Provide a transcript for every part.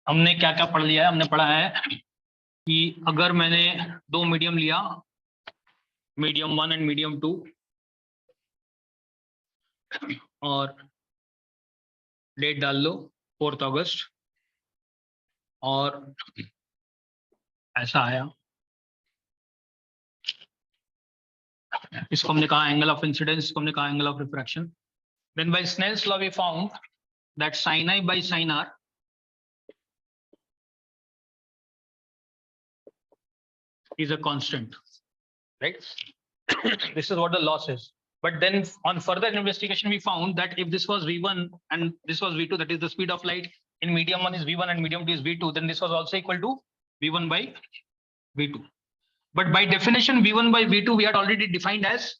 हमने क्या क्या पढ़ लिया है? हमने पढ़ा है कि अगर मैंने दो मीडियम लिया, मीडियम 1 एंड मीडियम 2, और डेट डाल लो 4 अगस्त, और ऐसा आया, इसको हमने कहा एंगल ऑफ इंसिडेंस, इसको हमने कहा angle of refraction. Then by Snell's law we found that sin i by sin r is a constant, right? This is what the law says. But then on further investigation we found that if this was v1 and this was v2, that is the speed of light in medium 1 is v1 and medium 2 is v2, then this was also equal to v1 by v2. But by definition v1 by v2 we had already defined as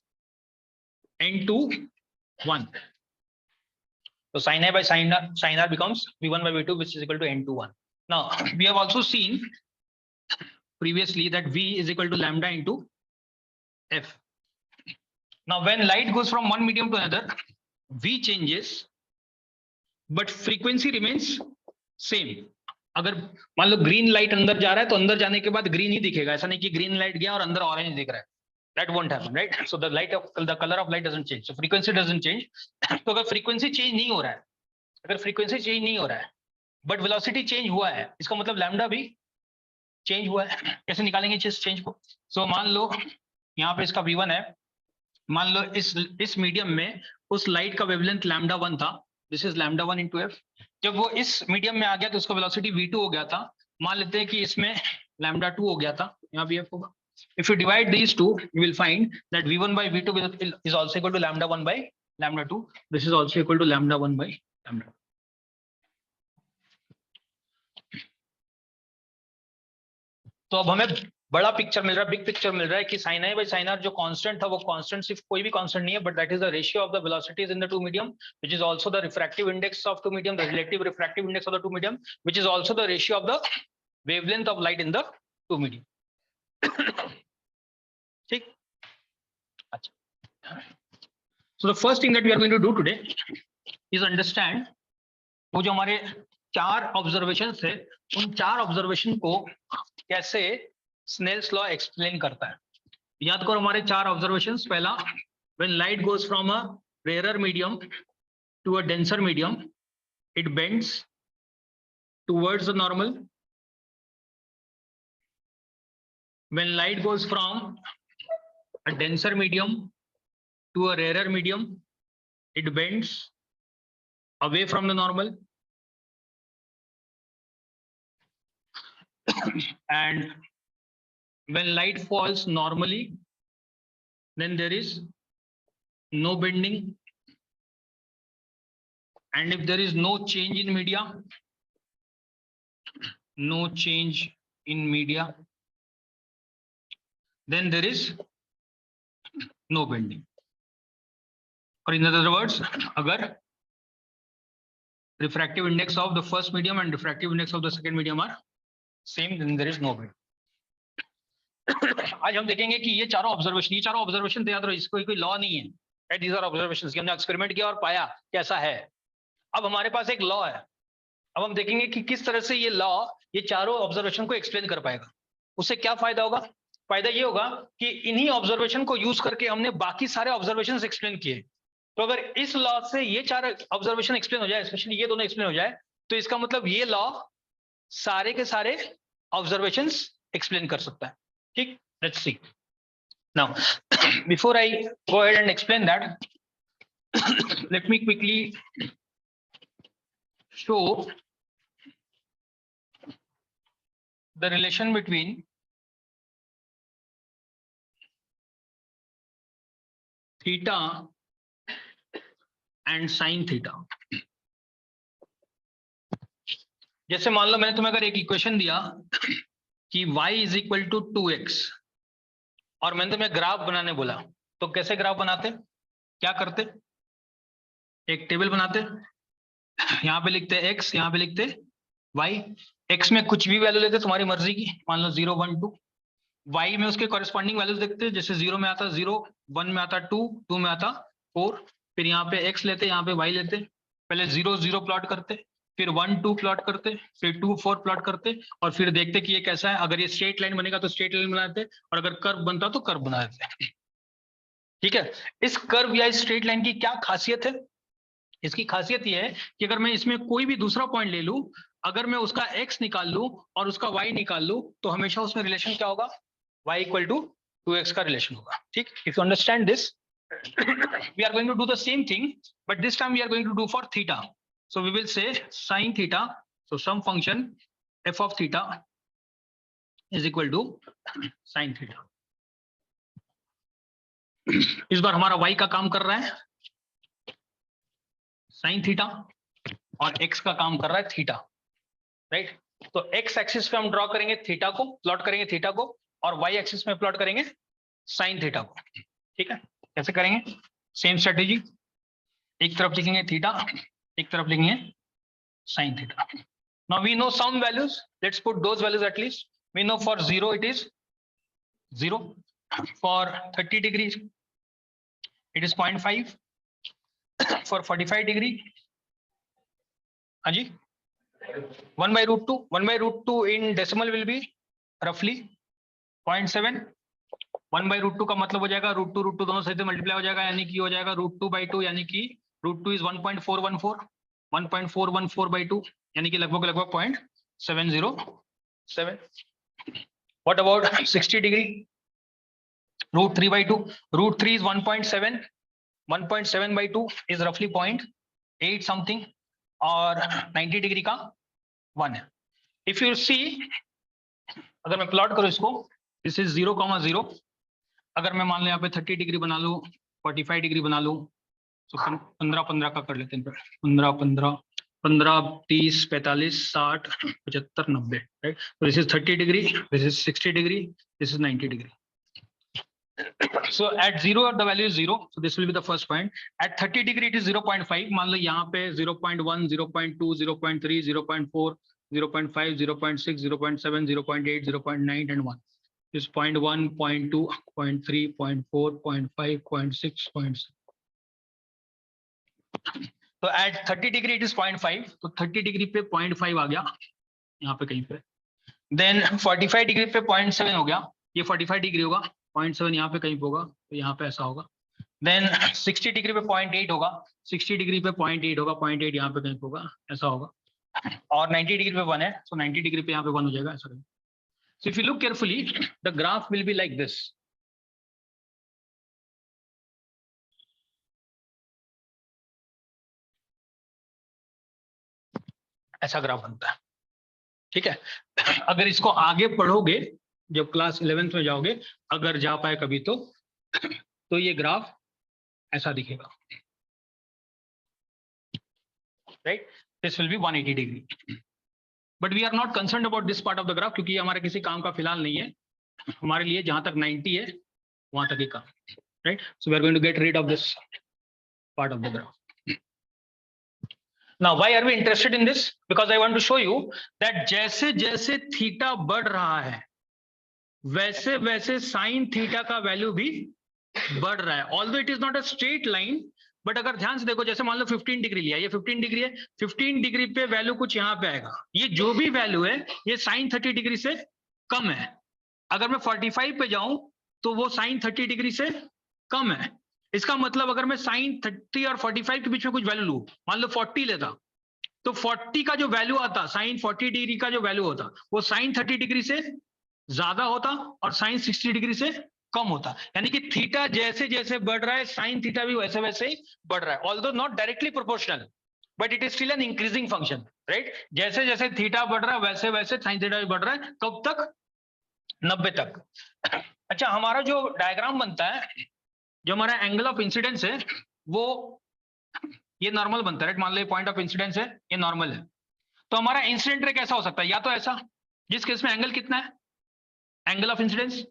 n2 1. So sin i by sin r becomes v1 by v2, which is equal to n2 1. Now we have also seen previously that v is equal to lambda into f. Now when light goes from one medium to another, v changes but frequency remains same. अगर मान लो green light अंदर जा रहा है तो अंदर जाने के बाद ग्रीन ही दिखेगा, ऐसा नहीं कि ग्रीन लाइट गया और अंदर ऑरेंज दिख रहा है. That won't happen, right? So the color of light doesn't change. So frequency doesn't change. तो अगर frequency change नहीं हो रहा है, अगर frequency change नहीं हो रहा है, but velocity change हुआ है, इसका मतलब lambda भी change हुआ है. कैसे निकालेंगे इस change को? So मान लो यहाँ पे इसका v1 है, मान लो इस मीडियम में उस लाइट का वेवलेंथ lambda 1 था. This is lambda 1 into f. जब वो इस मीडियम में आ गया तो उसका वेलोसिटी v2 हो गया था. मान लेते हैं कि इसमें lambda 2 हो गया था, यहाँ भी f होगा. If you divide these two, you will find that v1 by v2 is also equal to lambda 1 by lambda 2. This is also equal to lambda 1 by lambda 2. तो अब हमें बड़ा पिक्चर मिल रहा है, बिग पिक्चर मिल रहा है कि sin i by sin r जो कांस्टेंट था वो कांस्टेंट सिर्फ कोई भी कांस्टेंट नहीं है, but that is the ratio of the velocities in the two medium, which is also the refractive index of two medium, the relative refractive index of the two medium, which is also the ratio of the wavelength of light in the two medium. ठीक, अच्छा. So the first thing that we are going to do today is understand वो जो हमारे 4 observation थे, उन 4 observation को कैसे Snell's law explain करता है. याद करो हमारे 4 ऑब्जर्वेशंस. पहला, when light goes from a rarer medium to a denser medium, it bends towards the normal. When light goes from a denser medium to a rarer medium, it bends away from the normal. And when light falls normally, then there is no bending. And if there is no change in media, then there is no bending. Or in other words, अगर refractive index of the first medium and refractive index of the second medium are same, then there is no bending. आज हम देखेंगे कि ये चारों observation थे, याद रहो, इसको कोई लॉ नहीं है. These are observations कि हमने एक्सपेरिमेंट किया और पाया कैसा है. अब हमारे पास एक लॉ है. अब हम देखेंगे कि किस तरह से ये लॉ ये चारों ऑब्जर्वेशन को एक्सप्लेन कर पाएगा. उससे क्या फायदा होगा? फायदा ये होगा कि इन्हीं ऑब्जर्वेशन को यूज करके हमने बाकी सारे ऑब्जर्वेशंस एक्सप्लेन किए. तो अगर इस लॉ से ये 4 ऑब्जर्वेशन एक्सप्लेन हो जाए, स्पेशली ये दोनों एक्सप्लेन हो जाए, तो इसका मतलब ये लॉ सारे के सारे ऑब्जर्वेशंस एक्सप्लेन कर सकता है. ठीक, let's see. Now before I go ahead and explain that, let me quickly show the relation between theta and sin theta. जैसे मान लो मैंने तुम्हें अगर एक इक्वेशन दिया कि y is equal to 2x और मैंने तुम्हें ग्राफ बनाने बोला, तो कैसे ग्राफ बनाते, क्या करते? एक टेबल बनाते, यहाँ पे लिखते x, यहाँ पे लिखते y. x में कुछ भी वैल्यू लेते तुम्हारी मर्जी की, मान लो 0 1 2. y में उसके कॉरेस्पॉन्डिंग वैल्यूज देखते, जैसे 0 में आता 0, 1 में आता 2, 2 में आता 4. फिर यहाँ पे x लेते, यहाँ पे y लेते, पहले 0 0 प्लॉट करते, फिर 1 2 प्लॉट करते, फिर 2 4 प्लॉट करते, और फिर देखते कि ये कैसा है। अगर ये स्ट्रेट लाइन बनेगा तो स्ट्रेट लाइन बनाते, और अगर कर्व बनता तो कर्व बना देते। ठीक है, इस कर्व या स्ट्रेट लाइन की क्या खासियत है? इसकी खासियत ये है कि अगर मैं इसमें कोई भी दूसरा पॉइंट ले लूं, अगर मैं उसका x निकाल लूं और उसका y निकाल लूं, तो हमेशा उसमें रिलेशन क्या होगा? y इक्वल टू 2x का रिलेशन होगा। ठीक, if you understand this, we are going to do the same thing, but this time we are going to do for theta. So we will say sin theta, so some function f of theta is equal to sin theta. इस बार हमारा y का काम कर रहा है sin theta, और x का काम कर रहा है थीटा, राइट? तो x एक्सिस पे हम ड्रॉ करेंगे थीटा को, प्लॉट करेंगे थीटा को, और y एक्सिस में प्लॉट करेंगे sin थीटा को। ठीक है, कैसे करेंगे? सेम स्ट्रेटेजी, एक तरफ लिखेंगे थीटा, एक तरफ लिखेंगे sin theta. Now we know some values, let's put those values at least. We know for 0 it is 0, for 30 degrees it is 0.5, for 45 degree, हाँ जी, 1 by root 2. 1 by root 2 in decimal will be roughly 0.7. 1 by root 2 का मतलब हो जाएगा root two दोनों side से multiply हो जाएगा, यानी कि हो जाएगा रूट 2 by 2, यानी कि रूट 2 इज 1.414, 1.414 by 2, यानी कि लगभग 0.707. What about 60 degree? Root 3 by 2. Root 3 is 1.7. 1.7 by 2 is roughly 0.8 something, और 90 डिग्री का 1 है। इफ यू सी, अगर मैं प्लॉट करूं इसको, दिस इज 0,0, अगर मैं मान लो यहाँ पे 30 डिग्री बना लूं, 45 डिग्री बना लूं, तो 15 का कर लेते हैं, 15 15 15 30 45 60 75 90, राइट? तो this is 30 degree, this is 60 degree, this is 90 degree. So at 0 the value is 0, so this will be the first point. At 30 degree it is 0.5. मान लो यहाँ पे 0.1 0.2 0.3 0.4 0.5 0.6 0.7 0.8 0.9 and 1. This 0.1 0.2 0.3 0.4 0.5 0.6 0.7. तो at 30 degree it is 0.5, तो 30 degree पे 0.5 आ गया यहाँ पे कहीं पे. Then 45 डिग्री पे 0.7 हो गया, ये 45 डिग्री होगा, 0.7 यहाँ पे कहीं पे होगा, तो यहाँ पे ऐसा होगा. देन 60 डिग्री पे 0.8 होगा, 60 डिग्री पे 0.8 होगा, 0.8 यहाँ पे कहीं पे होगा, ऐसा होगा. और 90 डिग्री पे 1 है, so 90 डिग्री पे यहाँ पे 1 हो जाएगा, ऐसा. So if you look carefully, the graph will be like this. ऐसा ग्राफ बनता है. ठीक है, अगर इसको आगे पढ़ोगे, जब क्लास 11th में जाओगे, अगर जा पाए कभी तो ये ग्राफ ऐसा दिखेगा, right? This will be 180 degree. But we are not concerned about this part of the graph, क्योंकि ये हमारे किसी काम का फिलहाल नहीं है. हमारे लिए जहां तक 90 है वहां तक ही काम, right? So we are going to get rid of this part of the graph. Now why are we interested in this? Because I want to show you that जैसे जैसे थीटा बढ़ रहा है, वैसे वैसे साइन थीटा का value भी बढ़ रहा है. Although it is not a straight line, but अगर ध्यान से देखो, जैसे मान लो 15 डिग्री लिया, ये 15 डिग्री है, 15 डिग्री पे वैल्यू कुछ यहाँ पे आएगा, ये जो भी वैल्यू है ये साइन 30 डिग्री से कम है. अगर मैं 45 पे जाऊं तो वो साइन 30 डिग्री से कम है. इसका मतलब अगर मैं साइन 30 और 45 के बीच में कुछ वैल्यू लूं, मान लो 40 लेता, तो 40 का जो वैल्यू आता, साइन 40 डिग्री का जो वैल्यू होता, वो साइन 30 डिग्री से ज्यादा होता और साइन 60 डिग्री से कम होता. यानी कि थीटा जैसे जैसे बढ़ रहा है, साइन थीटा भी वैसे वैसे ही बढ़ रहा है. Although not directly proportional, but it is still an increasing function, right? जैसे जैसे थीटा बढ़ रहा है वैसे वैसे साइन थीटा भी बढ़ रहा है. कब तक? 90 तक. अच्छा, हमारा जो डायग्राम बनता है, जो हमारा एंगल ऑफ इंसिडेंस है, वो ये नॉर्मल बनता है, राइट? मान लो पॉइंट ऑफ इंसिडेंस है, ये नॉर्मल है. तो हमारा इंसिडेंट रे कैसा हो सकता है? या तो ऐसा, जिस केस में एंगल कितना है, एंगल ऑफ इंसिडेंस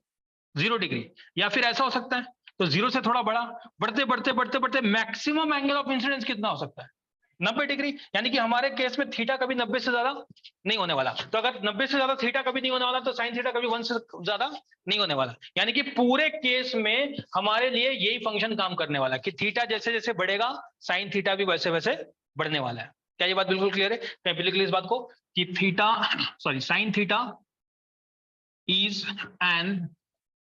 0 डिग्री, या फिर ऐसा हो सकता है तो 0 से थोड़ा बड़ा, बढ़ते बढ़ते बढ़ते बढ़ते मैक्सिमम एंगल ऑफ इंसिडेंस कितना हो सकता है? 90 डिग्री. यानी कि हमारे केस में थीटा कभी 90 से ज्यादा नहीं होने वाला. तो अगर 90 से ज्यादा थीटा कभी नहीं होने वाला, तो साइन थीटा कभी 1 से ज्यादा नहीं होने वाला. यानी कि पूरे केस में हमारे लिए यही फंक्शन काम करने वाला है कि थीटा जैसे जैसे बढ़ेगा, साइन थीटा भी वैसे वैसे बढ़ने वाला है. क्या ये बात बिल्कुल क्लियर है? मैं बिल्कुल इस बात को कि sine theta is an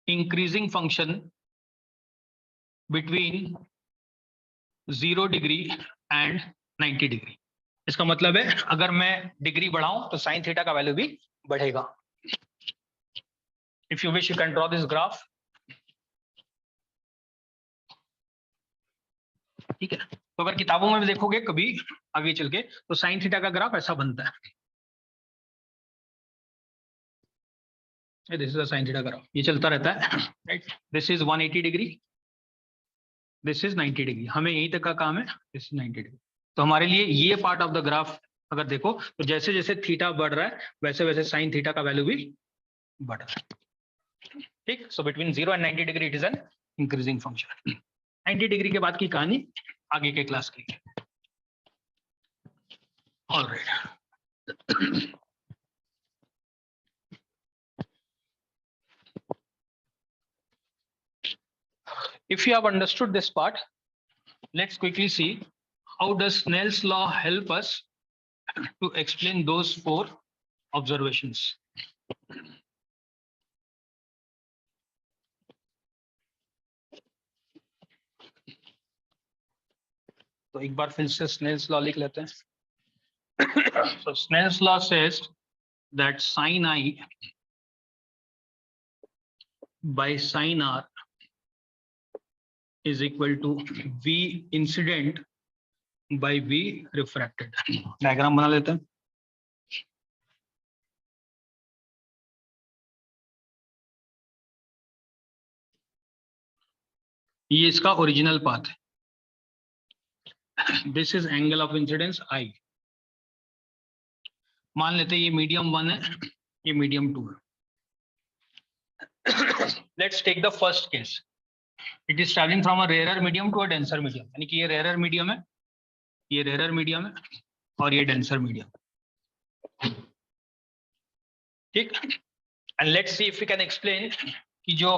increasing function between 0 degree and 90 degree. इसका मतलब है अगर मैं डिग्री बढ़ाऊं तो साइन थीटा का वैल्यू भी बढ़ेगा। If you wish you can draw this graph. ठीक है, तो अगर किताबों में भी देखोगे कभी आगे चल के तो साइन थीटा का ग्राफ ऐसा बनता है। This is the sine theta graph, ये चलता रहता है, right. This is 180 degree, this is 90 degree, हमें यहीं तक का काम है, दिस इज 90 डिग्री। तो हमारे लिए ये पार्ट ऑफ द ग्राफ अगर देखो तो जैसे जैसे थीटा बढ़ रहा है वैसे वैसे साइन थीटा का वैल्यू भी बढ़ रहा है। ठीक, so between 0 and 90 degree it is an increasing function. 90 degree के बाद की कहानी आगे के क्लास की। Alright, if you have understood this part, let's quickly see how does Snell's law help us to explain those 4 observations. तो एक बार फिर से Snell's law लिख लेते हैं। So Snell's law says that sin I by sin R is equal to V incident by V refracted. Diagram बना लेते हैं। ये इसका ओरिजिनल पाथ है। This is angle of incidence i. मान लेते हैं ये मीडियम 1 है, ये मीडियम 2 है। Let's take the first case, it is travelling from a rarer medium to a denser medium, यानी कि ये रेयरर मीडियम है, ये रेयरर मीडियम है और ये डेंसर मीडियम। ठीक, and let's see if we can explain कि जो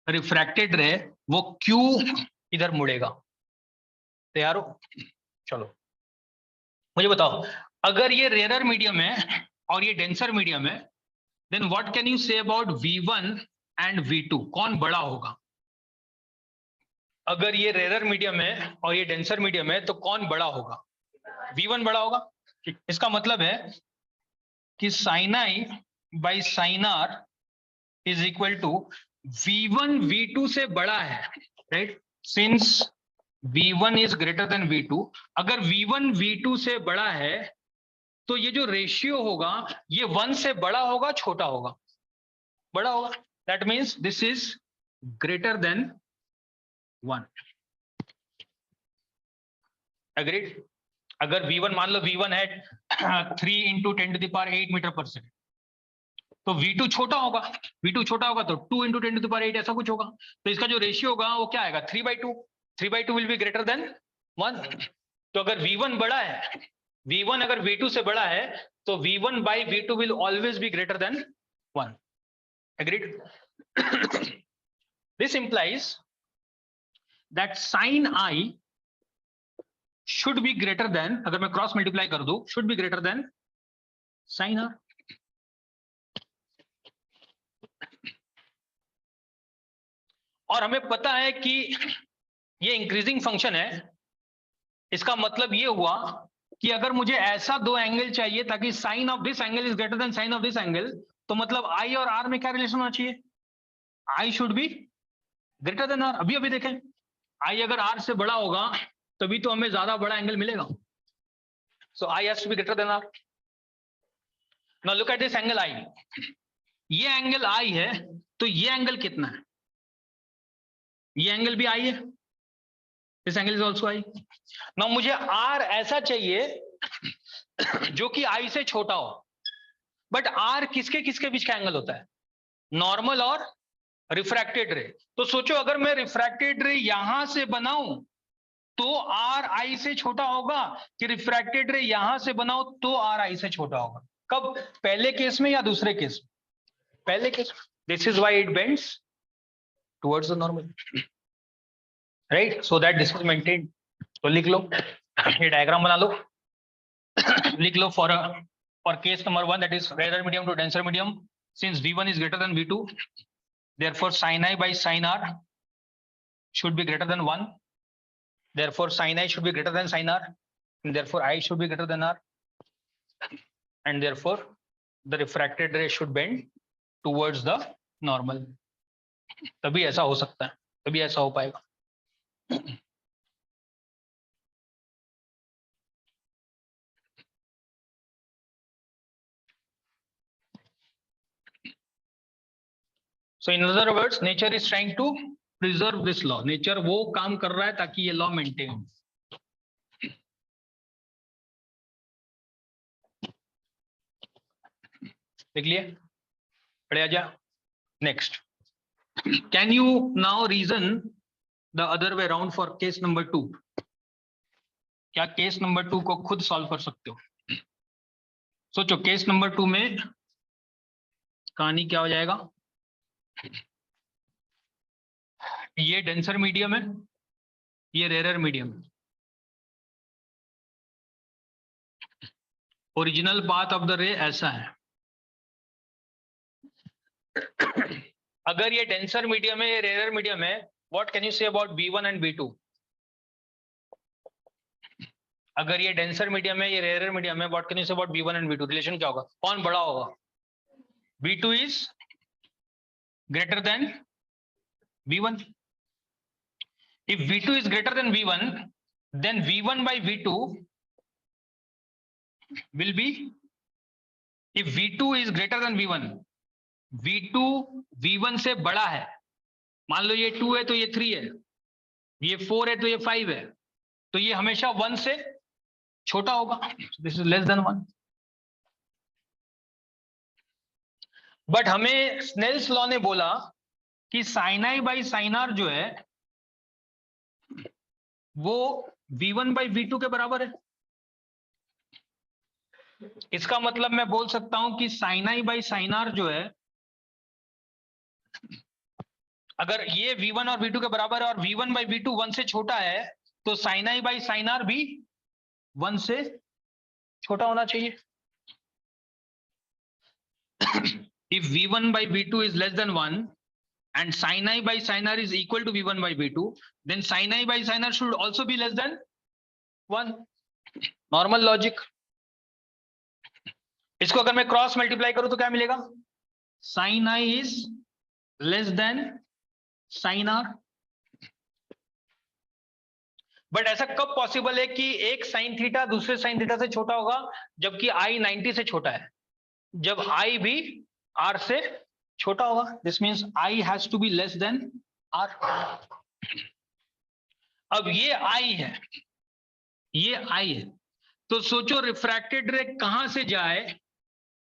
रिफ्रैक्टेड रे वो क्यों इधर मुड़ेगा। तैयार हो? चलो मुझे बताओ, अगर ये रेयरर मीडियम है और ये डेंसर मीडियम है, then what can you say about V1 and V2, कौन बड़ा होगा? अगर ये रेयरर मीडियम है और ये डेंसर मीडियम है तो कौन बड़ा होगा? V1 बड़ा होगा। इसका मतलब है कि sin I by sin R is equal to V1 V2 से बड़ा है, right. Since V1 is greater than V2, अगर V1 V2 से बड़ा है तो ये जो रेशियो होगा ये 1 से बड़ा होगा छोटा होगा? बड़ा होगा। That means this is greater then 1। Agreed? अगर V1 मान लो V1 है 3 into 10 to the power 8 metre पर सेकेंड, तो V2 छोटा होगा, V2 छोटा होगा तो 2 into 10 to the power 8 ऐसा कुछ होगा। तो इसका जो रेशियो होगा वो क्या आएगा? 3/2। 3/2 विल बी ग्रेटर देन 1। तो अगर V1 बड़ा है, V1 अगर V2 से बड़ा है तो V1 by V2 will always be greater than 1. Agreed? This implies that sin I should be greater than, अगर मैं क्रॉस मल्टीप्लाई कर दूं, should be greater than sin R. और हमें पता है कि ये इंक्रीजिंग फंक्शन है, इसका मतलब ये हुआ कि अगर मुझे ऐसा 2 एंगल चाहिए ताकि sine of this angle is greater than sine of this angle, तो मतलब आई और आर में क्या रिलेशन होना चाहिए? I should be greater than R. अभी अभी देखें, आई अगर आर से बड़ा होगा तभी तो हमें ज्यादा बड़ा एंगल मिलेगा। So i has to be greater than r. Now look at this angle i. ये एंगल आई है तो ये एंगल कितना है? ये एंगल भी आई है, this angle is also I. Now मुझे आर ऐसा चाहिए जो कि आई से छोटा हो, बट आर किसके किसके बीच का एंगल होता है? नॉर्मल और रिफ्रैक्टेड रे। तो सोचो अगर मैं रिफ्रैक्टेड रे यहां से बनाऊं तो आर आई से छोटा होगा, कि रिफ्रैक्टेड रे यहां से बनाओ तो आर आई से छोटा होगा? कब? पहले केस में या दूसरे केस में? पहले case. This is why it bends towards the normal, right, so that this is maintained. तो लिख लो, ये डायग्राम बना लो। लिख लो for case number 1, that is rarer medium to denser medium, since V1 is greater than V2, therefore sin I by sin R should be greater than 1. Therefore sin I should be greater than sin R, and therefore I should be greater than R, and therefore the refracted ray should bend towards the normal. तभी ऐसा हो सकता है, तभी ऐसा हो पाएगा. So in other words, nature is trying to preserve this law. Nature वो काम कर रहा है ताकि ये law maintain. देख लिए, पढ़े आजा. Next, can you now reason the other way around for case number 2? क्या केस नंबर 2 को खुद सॉल्व कर सकते हो? सोचो, केस नंबर 2 में कहानी क्या हो जाएगा? ये डेंसर मीडियम है, ये रेरर मीडियम है. ओरिजिनल पाथ ऑफ द रे ऐसा है. अगर ये डेंसर मीडियम है, ये रेरर मीडियम है, what can you say about V1 and V2? अगर ये डेंसर मीडियम है, ये रेरर मीडियम है, what can you say about V1 and V2? Relation क्या होगा? कौन बड़ा होगा? V2 is greater than V1. If V2 is greater than V1, then V1 by V2 will be, if V2 is greater than V1, V2 V1 से बड़ा है. मान लो ये 2 है तो ये 3 है, ये 4 है तो ये 5 है, तो ये हमेशा 1 से छोटा होगा. This is less then 1. But हमें स्नेल्स लॉ ने बोला कि sin I by sin R जो है वो V1 बाई V2 के बराबर है. इसका मतलब मैं बोल सकता हूं कि sin I by sin R जो है, अगर ये V1 और V2 के बराबर है और V1 बाई V2 1 से छोटा है, तो sin I by sin R भी 1 से छोटा होना चाहिए. If V1 by V2 is less than 1 and sin I by sin R is equal to V1 by V2, then sin I by sin R should also be less than 1. Normal logic. इसको अगर मैं cross multiply करूं तो क्या मिलेगा? sin I is less than sin R. But ऐसा कब possible है कि एक sin थीटा दूसरे sin थीटा से छोटा होगा, जबकि I 90 से छोटा है? जब I भी R से छोटा होगा. This means I has to be less than R. अब ये I है, ये I है, तो सोचो रिफ्रैक्टेड रे कहां से जाए,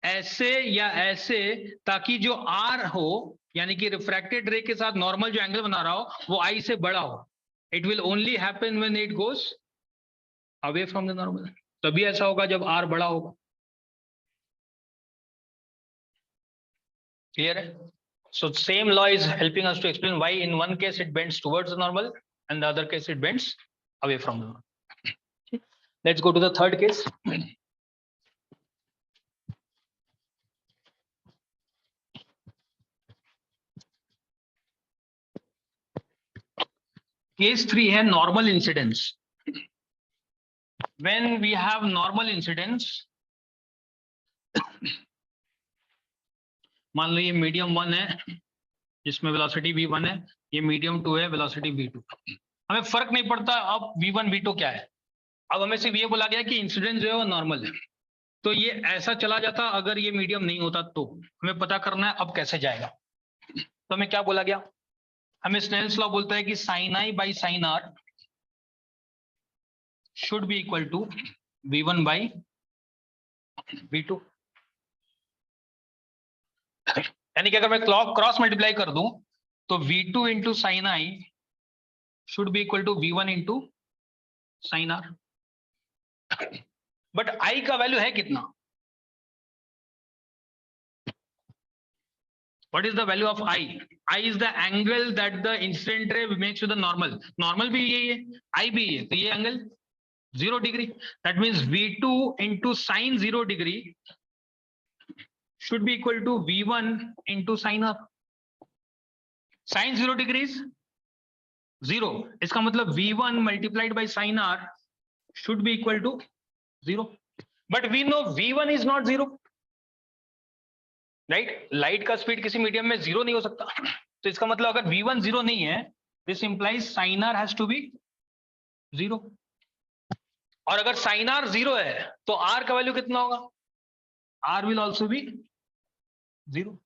ऐसे या ऐसे, ताकि जो R हो, यानी कि रिफ्रैक्टेड रे के साथ नॉर्मल जो एंगल बना रहा हो वो I से बड़ा हो. It will only happen when it goes away from the normal. तभी ऐसा होगा जब R बड़ा होगा. Clear? So same law is helping us to explain why in one case it bends towards the normal and the other case it bends away from the normal. Let's go to the third case. Case 3 है normal incidence. When we have normal incidence, मान लो ये medium 1 है जिसमें velocity v1 है, ये medium 2 है, velocity v2. हमें फर्क नहीं पड़ता अब v1 v2 क्या है. अब हमें सिर्फ ये बोला गया कि इंसिडेंस जो है वो नॉर्मल है. तो ये ऐसा चला जाता अगर ये मीडियम नहीं होता. तो हमें पता करना है अब कैसे जाएगा. तो हमें क्या बोला गया? हमें स्नेल्स लॉ बोलता है कि sin I by sin R should be equal to v1 by v2. यानी कि अगर मैं क्रॉस मल्टीप्लाई कर दूं तो v2 into sine I should be equal to v1 into sine R. But I का वैल्यू है कितना? What is the value of I? I is the angle that the incident ray makes with the normal. Normal भी यही है, I भी है, तो ये angle 0 degree. That means V2 into sine 0 degree should be equal to V1 into sine R. Sine 0 degrees 0. इसका मतलब V1 multiplied by sine R should be equal to 0. But we know V1 is not 0. Right, light का speed किसी medium में 0 नहीं हो सकता. तो इसका मतलब अगर V1 0 नहीं है, this implies sin R has to be 0. और अगर sin R 0 है तो R का वैल्यू कितना होगा? R will also be 0.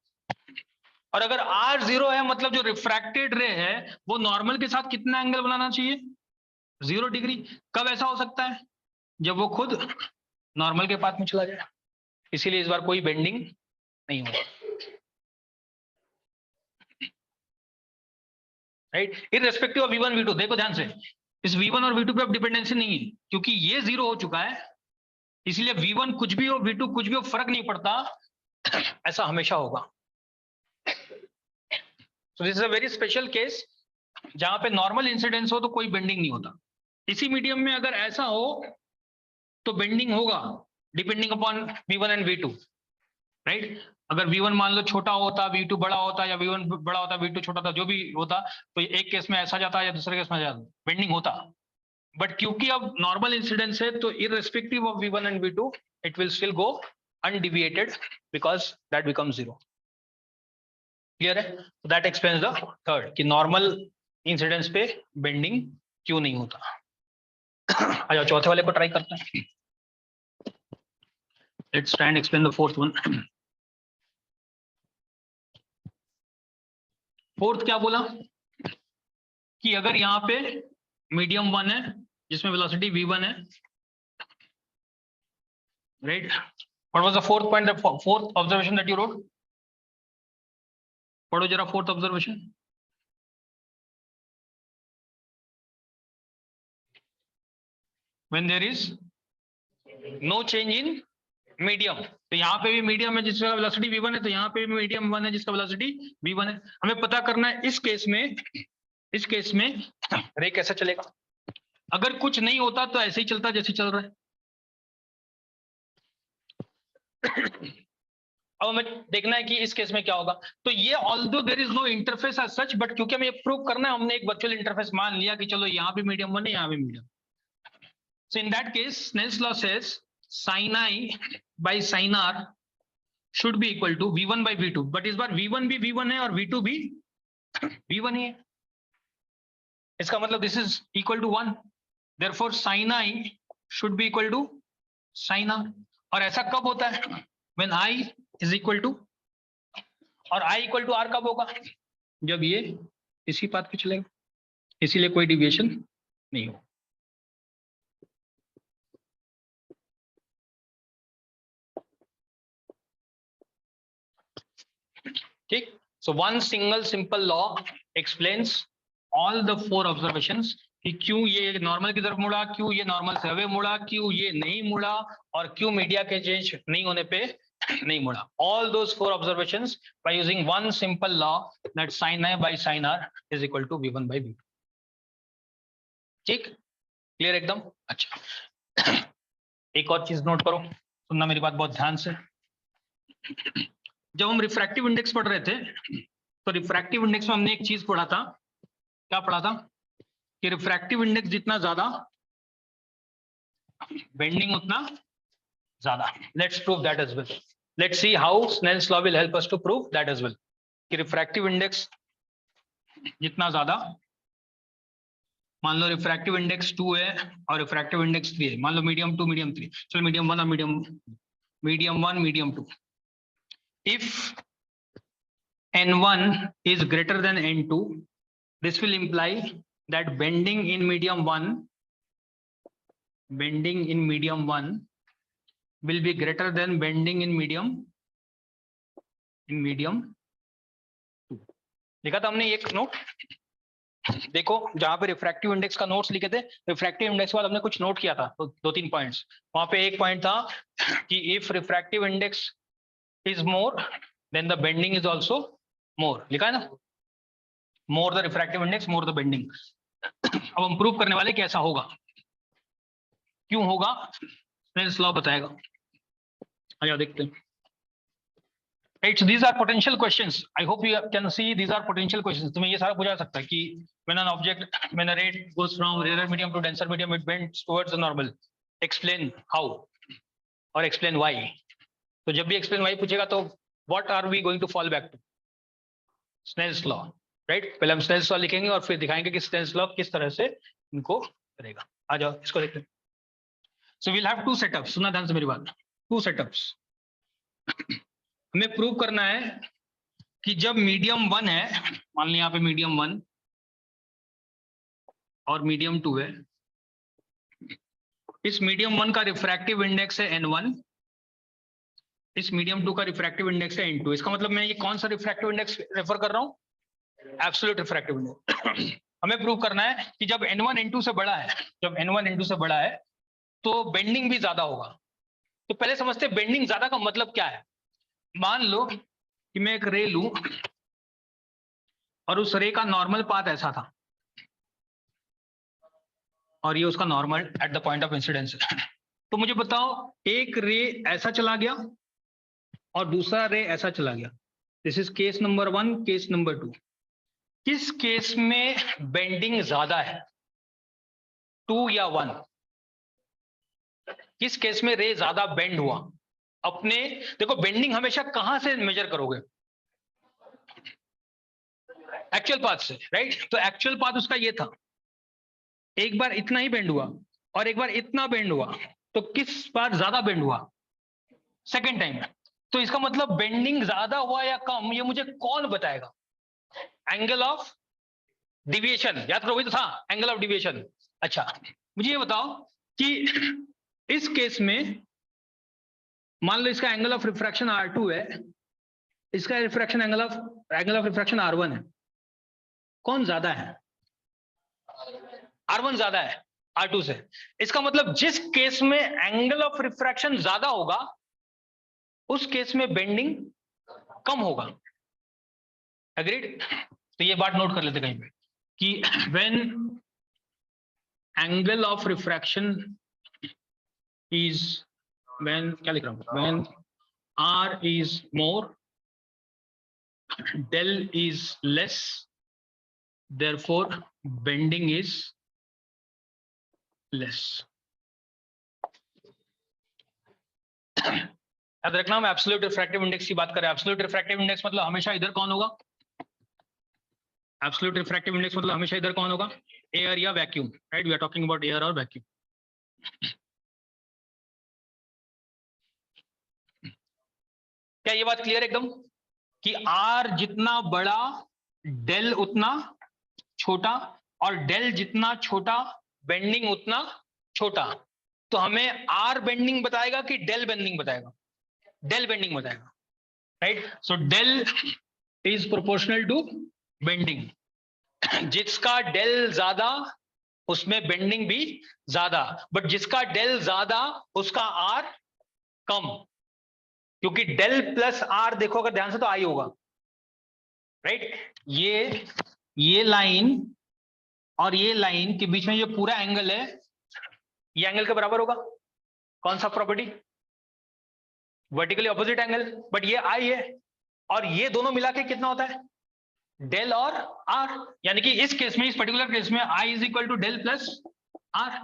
और अगर R 0 है मतलब जो रिफ्रैक्टेड रे है वो नॉर्मल के साथ कितना एंगल बनाना चाहिए? 0 डिग्री. कब ऐसा हो सकता है? जब वो खुद नॉर्मल के पाथ में चला जाए. इसीलिए इस बार कोई बेंडिंग नहीं होगा. Right, irrespective of V1 V2. देखो ध्यान से, इस V1 और V2 पे अब डिपेंडेंसी नहीं है क्योंकि ये 0 हो चुका है. इसलिए V1 कुछ भी हो, V2 कुछ भी हो, फर्क नहीं पड़ता, ऐसा हमेशा होगा. So this is a very special case जहां पे नॉर्मल इंसिडेंस हो तो कोई बेंडिंग नहीं होता. इसी मीडियम में अगर ऐसा हो तो बेंडिंग होगा depending upon V1 and V2. Right, अगर V1 मान लो छोटा होता, V2 बड़ा होता, या V1 बड़ा होता, V2 छोटा था, जो भी होता, तो एक केस में ऐसा जाता या दूसरे केस में जाता, बेंडिंग होता. बट क्योंकि अब नॉर्मल इंसिडेंस है तो irrespective of V1 and V2 it will still go undeviated because that becomes 0. Clear है? दैट एक्सप्लेन्स द थर्ड कि नॉर्मल इंसिडेंस पे बेंडिंग क्यों नहीं होता. अच्छा, चौथे वाले को ट्राई करते हैं. Let's try and explain the fourth one. Fourth क्या बोला कि अगर यहाँ पे मीडियम 1 है जिसमें वेलोसिटी V1 है, right. What was the fourth point, the fourth observation that you wrote? पढ़ो जरा fourth observation. When there is no change in medium. तो यहाँ पे भी मीडियम है जिसका वेलोसिटी V1 है, तो यहाँ पे भी मीडियम 1 है जिसका वेलोसिटी V1 है. हमें पता करना है इस केस में रे कैसे चलेगा. अगर कुछ नहीं होता तो ऐसे ही चलता जैसे चल रहा है. अब हमें देखना है कि इस केस में क्या होगा. तो ये although there is no interface as such, but क्योंकि हमें प्रूव करना है, हमने एक वर्चुअल इंटरफेस मान लिया कि चलो यहाँ भी मीडियम 1 है, यहाँ भी medium. So in that case Snell's law says sin I by sin R should be equal to V1 by V2. But इस बार V1 भी V1 है और V2 भी V1 ही है. इसका मतलब this is equal to 1. Therefore sin I should be equal to sin R. और ऐसा कब होता है? when I is equal to, और I equal to R कब होगा? जब ये इसी पाथ पे चलेगा. इसीलिए कोई डिविएशन नहीं हो. ठीक. So one single simple law explains all the 4 observations कि क्यों ये नॉर्मल की तरफ मुड़ा, क्यों ये नॉर्मल से अवे मुड़ा, क्यों ये नहीं मुड़ा, और क्यों मीडिया के चेंज नहीं होने पे नहीं मुड़ा. All those 4 observations by using one simple law that sin I by sin R is equal to V1 by V2. ठीक, क्लियर एकदम. अच्छा, एक और चीज नोट करो, सुनना मेरी बात बहुत ध्यान से. जब हम रिफ्रैक्टिव इंडेक्स पढ़ रहे थे तो रिफ्रैक्टिव इंडेक्स में हमने एक चीज पढ़ा था. क्या पढ़ा था? कि रिफ्रैक्टिव इंडेक्स जितना ज्यादा बेंडिंग उतना ज्यादा. Let's prove that as well. Let's see how Snell's law will help us to prove that as well. कि रिफ्रैक्टिव इंडेक्स जितना ज्यादा, मान लो रिफ्रैक्टिव इंडेक्स 2 है और रिफ्रैक्टिव इंडेक्स 3 है. मान लो मीडियम 2 मीडियम 3, चलो मीडियम 1 और medium 1 medium 2. If N1 is greater than N2, this will imply that bending in medium 1 will be greater than bending in medium 2. लिखा था हमने एक नोट. देखो जहां पे रिफ्रैक्टिव इंडेक्स का नोट्स लिखे थे, रिफ्रैक्टिव इंडेक्स के बाद हमने कुछ नोट किया था, तो 2-3 पॉइंट्स. वहां पे एक पॉइंट था कि if refractive index is more then the bending is also more. लिखा है ना, more the refractive index more the bending. अब हम प्रूव करने वाले कि ऐसा होगा. क्यों होगा? स्नेल्स लॉ बताएगा। आइए देखते हैं। Right, so these are potential questions. I hope you can see these are potential questions. तुम्हें ये सारा पूछा जा सकता है कि when an object, when a ray goes from rarer medium to denser medium, it bends towards the normal. Explain how or explain why. तो जब भी explain why पूछेगा तो what are we going to fall back to? Snell's law, right? पहले हम Snell's law लिखेंगे और फिर दिखाएंगे कि Snell's law किस तरह से इनको करेगा। आ जाओ इसको देखते हैं। So we'll have two setups. सुनना ध्यान से मेरी बात। Two setups. हमें प्रूव करना है कि जब मीडियम 1 है, मान ली यहाँ पे मीडियम 1 और मीडियम 2 है, इस मीडियम 1 का रिफ्रैक्टिव इंडेक्स है n1, इस मीडियम 2 का रिफ्रैक्टिव इंडेक्स है n2। इसका मतलब मैं ये कौन सा रिफ्रैक्टिव इंडेक्स रेफर कर रहा हूँ? Absolute refractive index. हमें प्रूव करना है कि जब n1 n2 से बड़ा है, जब n1 n2 से बड़ा है तो बेंडिंग भी ज्यादा होगा। तो पहले समझते हैं बेंडिंग ज्यादा का मतलब क्या है। मान लो कि मैं एक रे लूं और उस रे का नॉर्मल पाथ ऐसा था और ये उसका normal at the point of incidence. तो मुझे बताओ, एक रे ऐसा चला गया और दूसरा रे ऐसा चला गया। This is case number 1, case number 2। किस केस में बेंडिंग ज्यादा है, 2 या 1? किस केस में रे ज्यादा बेंड हुआ? अपने देखो, बेंडिंग हमेशा कहां से मेजर करोगे? एक्चुअल पाथ से, राइट? तो एक्चुअल पाथ उसका ये था, एक बार इतना ही बेंड हुआ और एक बार इतना बेंड हुआ, तो किस बार ज्यादा बेंड हुआ? Second time. तो इसका मतलब बेंडिंग ज्यादा हुआ या कम, ये मुझे कौन बताएगा? एंगल ऑफ डिविएशन, याद करो, वही तो था, एंगल ऑफ डिविएशन। अच्छा, मुझे ये बताओ कि इस केस में मान लो इसका एंगल ऑफ रिफ्रैक्शन R2 है, इसका refraction angle of refraction R1 है, कौन ज्यादा है? R1 ज्यादा है R2 से। इसका मतलब जिस केस में एंगल ऑफ रिफ्रैक्शन ज्यादा होगा उस केस में बेंडिंग कम होगा। एग्रीड? तो ये बात नोट कर लेते कहीं पे कि when angle of refraction is, when, क्या लिख रहा हूं, when R is more, del is less, therefore bending is less. याद रखना, हम एब्सोल्यूट रिफ्रैक्टिव इंडेक्स की बात करें। एब्सोल्यूट रिफ्रैक्टिव इंडेक्स मतलब हमेशा इधर कौन होगा? एब्सोल्यूट रिफ्रैक्टिव इंडेक्स मतलब हमेशा इधर कौन होगा? एयर या vacuum, right? We are talking about air और वैक्यूम। क्या ये बात क्लियर एकदम कि आर जितना बड़ा डेल उतना छोटा, और डेल जितना छोटा बेंडिंग उतना छोटा? तो हमें आर बेंडिंग बताएगा कि डेल बेंडिंग बताएगा? डेल बेंडिंग बताएगा, right? So del is proportional to bending. जिसका डेल ज्यादा उसमें बेंडिंग भी ज्यादा, बट जिसका डेल ज्यादा उसका आर कम, क्योंकि डेल प्लस आर देखो अगर ध्यान से तो आई होगा, राइट? ये लाइन और ये लाइन के बीच में जो पूरा एंगल है ये एंगल के बराबर होगा। कौन सा property? Vertically opposite angle. But ये आई है और ये दोनों मिला के कितना होता है? डेल और आर। यानी कि इस केस में, इस पर्टिकुलर केस में i is equal to del plus r.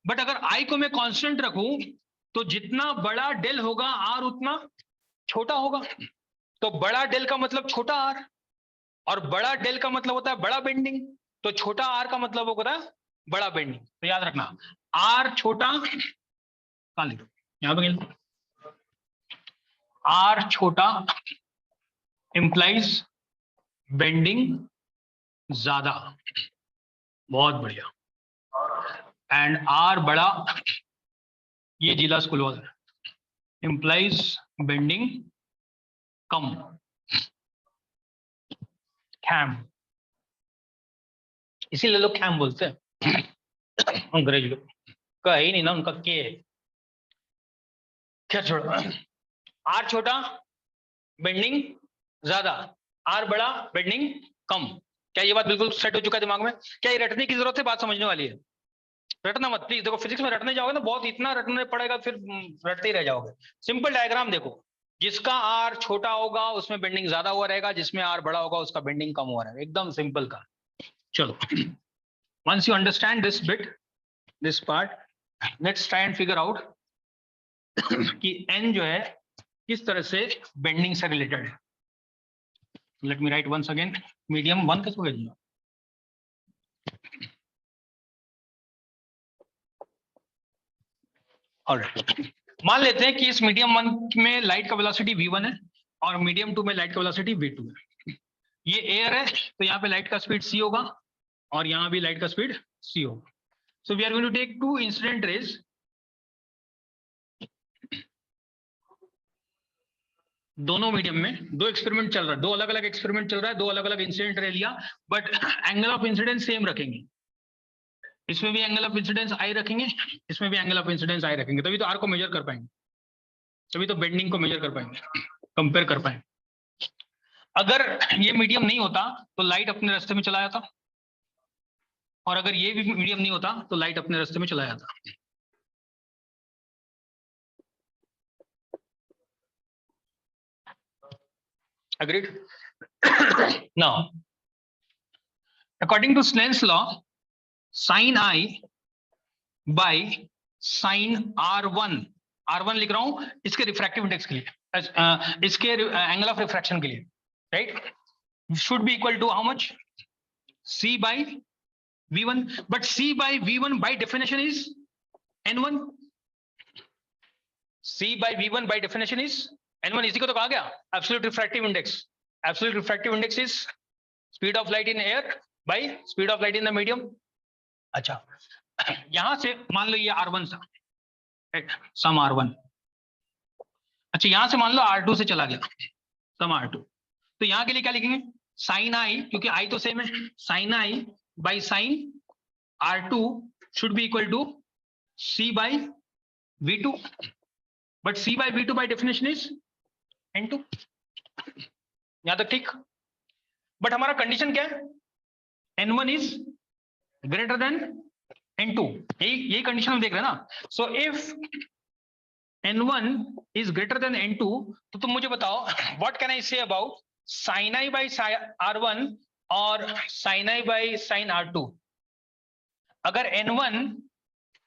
But अगर आई को मैं कांस्टेंट रखूं तो जितना बड़ा डेल होगा आर उतना छोटा होगा। तो बड़ा डेल का मतलब छोटा आर, और बड़ा डेल का मतलब होता है बड़ा बेंडिंग, तो छोटा आर का मतलब होता है बड़ा बेंडिंग। तो याद रखना, आर छोटा, कहां लिखो, यहां पे आर छोटा इंप्लाइज बेंडिंग ज्यादा, बहुत बढ़िया। एंड आर बड़ा, ये जिला स्कूल वाला, इंप्लाइज बेंडिंग कम, खैम, इसीलिए लोग खैम बोलते हैं अंग्रेज लोग, का ही नहीं ना उनका के। क्या छोड़ा, आर छोटा बेंडिंग ज्यादा, आर बड़ा बेंडिंग कम। क्या ये बात बिल्कुल सेट हो चुका है दिमाग में? क्या ये रटने की जरूरत है? बात समझने वाली है। रटना मत प्लीज, देखो फिजिक्स में रटने जाओगे ना बहुत, इतना रटने पड़ेगा फिर रटते ही रह जाओगे। सिंपल डायग्राम देखो, जिसका आर छोटा होगा उसमें बेंडिंग ज्यादा हुआ रहेगा, जिसमें आर बड़ा होगा उसका बेंडिंग कम हुआ रहेगा, एकदम सिंपल का। चलो, once you understand this bit, this part, let's try and figure out कि n जो है किस तरह से बेंडिंग से रिलेटेड है। Let me write once again, medium 1 किसको भेजना। ऑलराइट, मान लेते हैं कि इस मीडियम 1 में लाइट का वेलोसिटी v1 है और मीडियम 2 में लाइट का वेलोसिटी v2 है। ये एयर है तो यहाँ पे लाइट का स्पीड c होगा और यहाँ भी लाइट का स्पीड c होगा। So we are going to take 2 incident rays, दोनों मीडियम में 2 एक्सपेरिमेंट चल रहा है, 2 अलग अलग एक्सपेरिमेंट चल रहा है, 2 अलग अलग इंसिडेंट रे लिया, but angle of incidence same रखेंगे। इसमें भी एंगल ऑफ इंसिडेंस आई रखेंगे, इसमें भी एंगल ऑफ इंसिडेंस आई रखेंगे, तभी तो आर को मेजर कर पाएंगे, तभी तो बेंडिंग को मेजर कर पाएंगे, कंपेयर कर पाएंगे। अगर ये मीडियम नहीं होता तो लाइट अपने रास्ते में चला जाता, और अगर ये भी मीडियम नहीं होता तो लाइट अपने रास्ते में चला जाता। Agreed? Now, according to Snell's law, sin I by sin R1, R1 लिख रहा हूं इसके रिफ्रैक्टिव इंडेक्स के लिए, इसके एंगल ऑफ रिफ्रैक्शन के लिए, right, should be equal to how much, C by V1, but C by V1 by definition is N1, C by V1 by definition is N1, इसी को तो कहा गया absolute refractive index. Absolute refractive index is speed of light in air by speed of light in the medium. अच्छा, यहां से मान लो ये R1 था, सम R1, अच्छा यहां से मान लो R2 से चला गया सम R2, तो यहां के लिए क्या लिखेंगे, साइन आई, क्योंकि आई तो सेम है, sine I by sine R2 should be equal to C by V2, but C by V2 by definition is N2। यहां तक ठीक, बट हमारा कंडीशन क्या है, N1 is greater than N2, यही कंडीशन हम देख रहे हैं ना। So if N1 is greater than N2, तो तुम मुझे बताओ what can I say about sin I by R1 और sin I by sin R2। अगर N1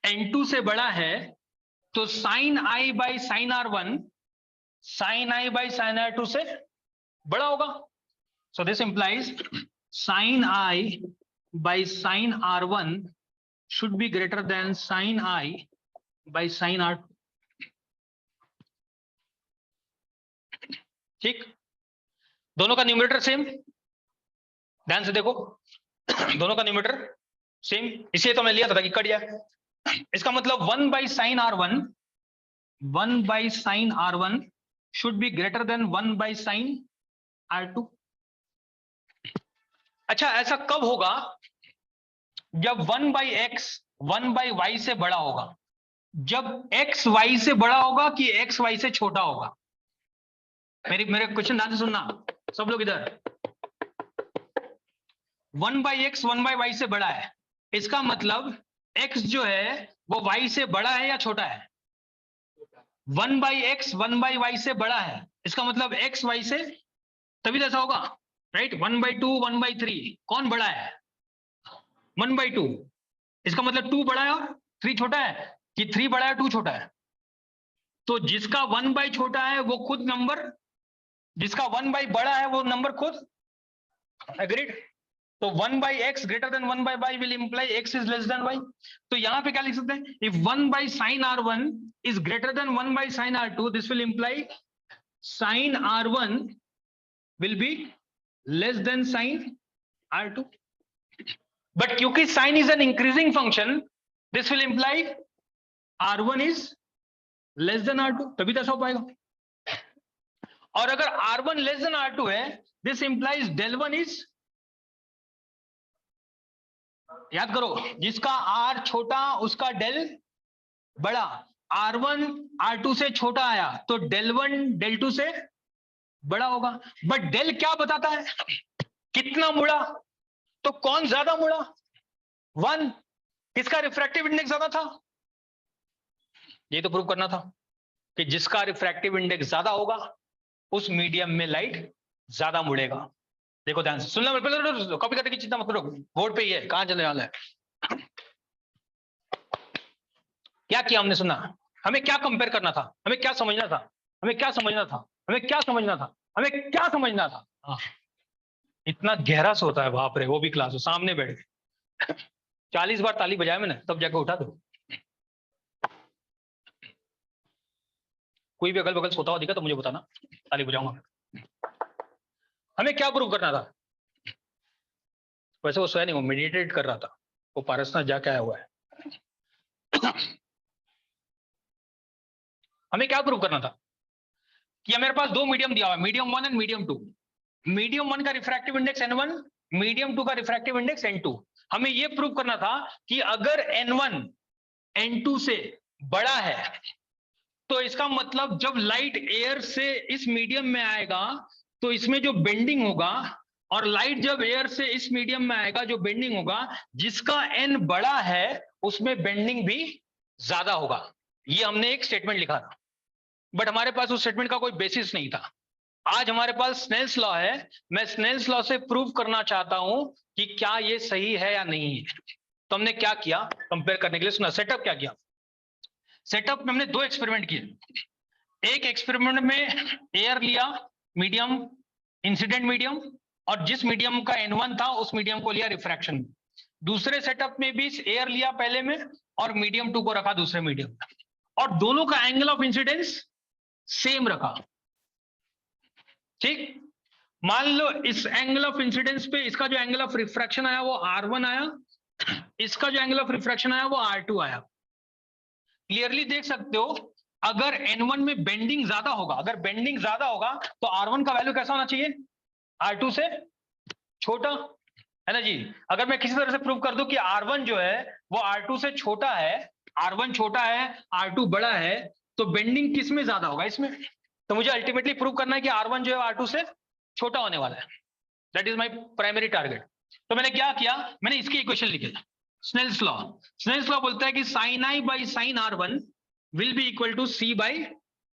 N2 से बड़ा है तो sin I by sin R1 sin I by sin R2 से बड़ा होगा। So this implies sin I by sin R1 should be greater than sin I by sin R2। ठीक, दोनों का न्यूमरेटर सेम, ध्यान से देखो दोनों का न्यूमरेटर सेम, इसलिए तो मैं लिया था कि कट जाए। इसका मतलब 1 by sin R1, 1 by sin R1 should be greater than 1 by sin R2। अच्छा, ऐसा कब होगा, जब 1 by x 1 by y से बड़ा होगा, जब x y से बड़ा होगा कि x y से छोटा होगा। मेरे क्वेश्चन ध्यान से सुनना सब लोग इधर, 1 by x 1 by y से बड़ा है, इसका मतलब x जो है वो y से बड़ा है या छोटा है, 1 by x 1 by y से बड़ा है, इसका मतलब x y से, तभी तो ऐसा होगा, राइट। 1 by 2 1 by 3 कौन बड़ा है, 1 by 2, इसका मतलब 2 बड़ा है और 3 छोटा है, कि 3 बड़ा है 2 छोटा है। तो जिसका 1 by छोटा है वो खुद नंबर, जिसका 1 by बड़ा है वो नंबर खुद, एग्रीड। तो 1 by x greater than 1 by y will imply x is less than y। तो यहां पे क्या लिख सकते हैं, if 1 by sin R1 is greater than 1 by sin R2, this will imply sin R1 will be less than sin R2। but क्योंकि sin is an increasing function, this will imply R1 is less than R2, तभी तो ऐसा हो पाएगा। और अगर R1 less than R2 है, this implies del 1 is, याद करो जिसका R छोटा उसका डेल बड़ा, R1 R2 से छोटा आया तो del 1 del 2 से बड़ा होगा। बट डेल क्या बताता है, कितना मुड़ा, तो कौन ज्यादा मुड़ा, 1, किसका रिफ्रैक्टिव इंडेक्स ज्यादा था? ये तो प्रूव करना था कि जिसका रिफ्रैक्टिव इंडेक्स ज्यादा होगा उस मीडियम में लाइट ज्यादा मुड़ेगा। देखो ध्यान से सुनना, पहले कॉपी करने की चिंता मत करो, बोर्ड पे ही है, कहां चले वाला है। क्या किया हमने, सुना, हमें क्या कंपेयर करना था, हमें क्या समझना था, हमें क्या समझना था, हमें क्या समझना था, हमें क्या समझना था। इतना गहरा सोता है बाप रे, वो भी क्लास सामने बैठ के 40 बार ताली बजाया मैंने तब जाकर उठा। तो कोई भी अगल बगल सोता हुआ दिखा तो मुझे बताना, ताली बजाऊंगा। हमें क्या प्रूव करना था? वैसे वो सोया नहीं, वो मेडिटेट कर रहा था, वो पारसनाथ जाके आया हुआ है। हमें क्या प्रूव करना था कि मेरे पास दो मीडियम दिया हुआ है, मीडियम 1 एंड मीडियम 2। मीडियम 1 का रिफ्रैक्टिव इंडेक्स N1, मीडियम 2 का रिफ्रैक्टिव इंडेक्स N2। हमें यह प्रूव करना था कि अगर N1 N2 से बड़ा है तो इसका मतलब जब लाइट एयर से इस मीडियम में आएगा तो इसमें जो बेंडिंग होगा, और लाइट जब एयर से इस मीडियम में आएगा जो बेंडिंग होगा, जिसका N बड़ा है उसमें बेंडिंग भी ज्यादा होगा। ये हमने एक स्टेटमेंट लिखा था, बट हमारे पास उस स्टेटमेंट का कोई बेसिस नहीं था। आज हमारे पास स्नेल्स लॉ है, मैं स्नेल्स लॉ से प्रूव करना चाहता हूं कि क्या ये सही है या नहीं है। तो हमने क्या किया कंपेयर करने के लिए, सुना सेटअप क्या किया। सेटअप में हमने दो एक्सपेरिमेंट किए। एक एक्सपेरिमेंट में एयर लिया, मीडियम, इंसिडेंट मीडियम, और जिस मीडियम का N1 था उस मीडियम को लिया रिफ्रैक्शन। दूसरे सेटअप में भी एयर लिया पहले में और मीडियम 2 को रखा दूसरे मीडियम, और दोनों का एंगल ऑफ इंसिडेंस सेम रखा। ठीक, मान लो इस एंगल ऑफ इंसिडेंस पे इसका जो एंगल ऑफ रिफ्रैक्शन आया वो R1 आया, इसका जो एंगल ऑफ रिफ्रैक्शन आया वो R2 आया। क्लियरली देख सकते हो, अगर N1 में बेंडिंग ज्यादा होगा, अगर बेंडिंग ज्यादा होगा तो R1 का वैल्यू कैसा होना चाहिए, R2 से छोटा, है ना जी। अगर मैं किसी तरह से प्रूव कर दूं कि R1 जो है वो R2 से छोटा है, R1 छोटा है, R2 बड़ा है, तो बेंडिंग किस में ज्यादा होगा, इसमें। तो मुझे अल्टीमेटली प्रूव करना है कि R1 जो है R2 से छोटा होने वाला है। That is my primary target. तो मैंने क्या किया, मैंने इसकी इक्वेशन लिखी, स्नेल्स लॉ। स्नेल्स लॉ बोलता है कि sin I by sin R1 will be equal to C by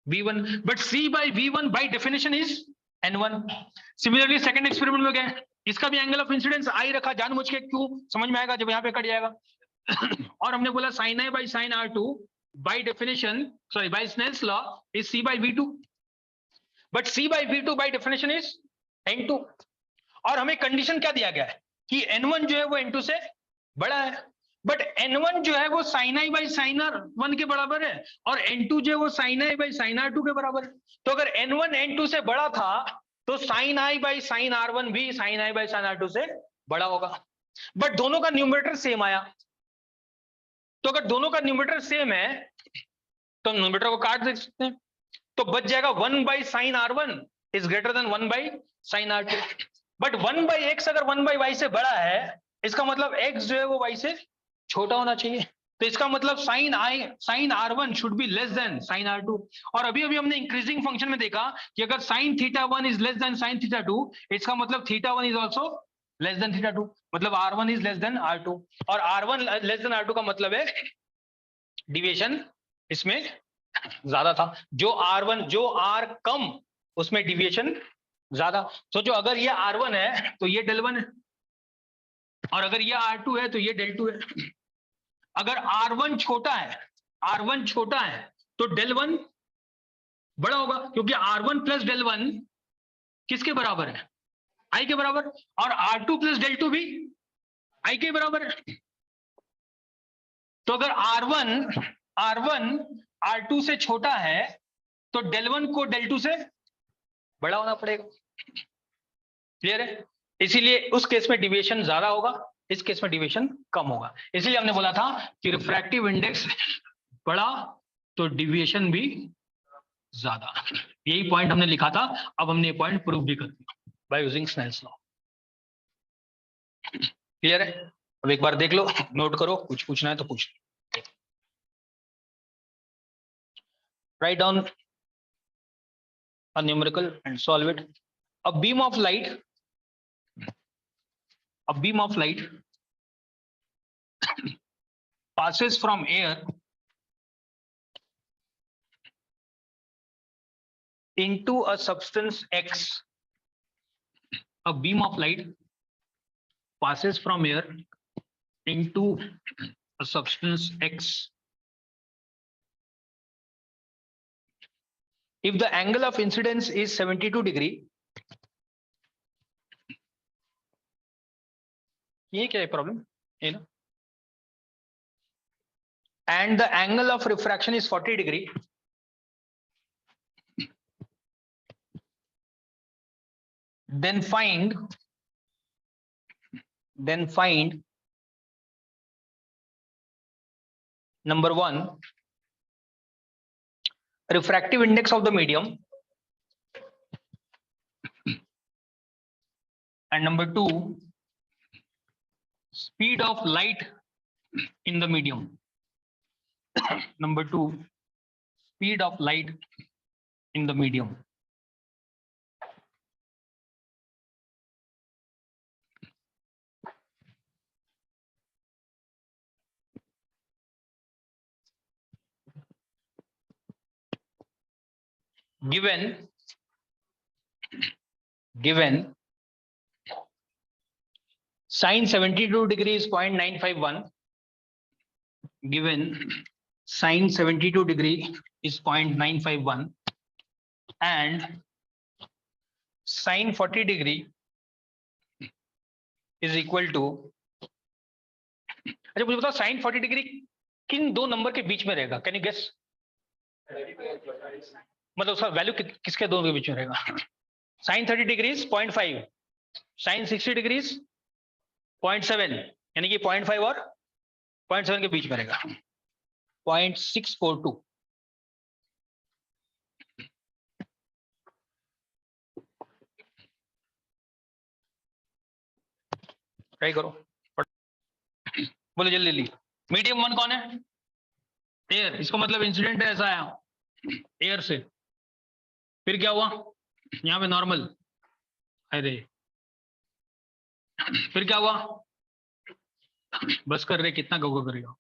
V1, but C by V1 by definition is N1। Similarly second experiment में गए, इसका भी एंगल ऑफ इंसिडेंस I रखा जानबूझ के, क्यों समझ में आएगा जब यहाँ पे कट जाएगा। और हमने बोला sin I by sin R2 by definition, sorry, by Snell's law is C by V2, but C by V2 by definition is N2। और हमें कंडीशन क्या दिया गया है कि N1 जो है वो N2 से बड़ा है, बट N1 जो है वो sin I by sin R1 के बराबर है, और N2 जो है वो sin I by sin R2 के बराबर है। तो अगर N1 N2 से बड़ा था तो sin I by sin R1 भी sin I by sin R2 से बड़ा होगा, बट दोनों का न्यूमरेटर सेम आया। तो अगर दोनों का न्यूमरेटर सेम है तो न्यूमरेटर को काट दे सकते हैं, तो बच जाएगा 1 by sin R1 is greater then 1 by sin R2। But 1 by x अगर 1 by y से बड़ा है, इसका मतलब x जो है वो y से छोटा होना चाहिए। तो इसका मतलब sin R1 should be less than sin R2। और अभी अभी हमने इंक्रीजिंग फंक्शन में देखा कि अगर sin θ1 is less than sin θ2, इसका मतलब θ1 इज आल्सो लेस देन θ2, मतलब R1 is less then R2। और R1 लेस देन R2 का मतलब है डिविएशन इसमें ज्यादा था। जो R1 जो R कम उसमें डिविएशन ज्यादा। सोचो अगर ये R1 है तो ये del1 है, और अगर ये R2 है तो ये del2 है। अगर R1 छोटा है, R1 छोटा है तो del1 बड़ा होगा, क्योंकि R1 प्लस del1 किसके बराबर है, I के बराबर, और R2 प्लस del2 भी I के बराबर है। तो अगर R1 R2 से छोटा है तो del1 को del2 से बड़ा होना पड़ेगा। क्लियर है, इसीलिए उस केस में डिविएशन ज्यादा होगा, इस केस में डिविएशन कम होगा। इसलिए हमने बोला था कि रिफ्रैक्टिव इंडेक्स बड़ा तो डिविएशन भी ज्यादा। यही पॉइंट हमने लिखा था, अब हमने ये पॉइंट प्रूव भी कर दिया by using Snell's law. Clear है, अब एक बार देख लो, नोट करो, कुछ पूछना है तो पूछ लो। Write down a numerical and solve it. A beam of light passes from air into a substance X, a beam of light passes from air into a substance X. If the angle of incidence is 72 degree, ये क्या है problem? ये ना? And the angle of refraction is 40 degree, then find number 1, refractive index of the medium, and number 2, speed of light in the medium. Number 2, speed of light in the medium. Given sine 72 degree is 0.951, given sine 72 degree is 0.951 and sine 40 degree is equal to, अच्छा मुझे बताओ sign 40 degree किन दो number के बीच में रहेगा? Can you guess? मतलब उसका वैल्यू किसके दोनों के बीच में रहेगा? साइन 30 डिग्री 0.5, साइन 60 डिग्री 0.7, यानी कि 0.5 और 0.7 के बीच में रहेगा, 0.642. ट्राई करो, बोलो जल्दी जल्दी. मीडियम 1 कौन है? एयर. इसको मतलब इंसिडेंट ऐसा आया एयर से, फिर क्या हुआ यहाँ पे नॉर्मल, अरे फिर क्या हुआ? बस कर रहे, कितना गो करेगा?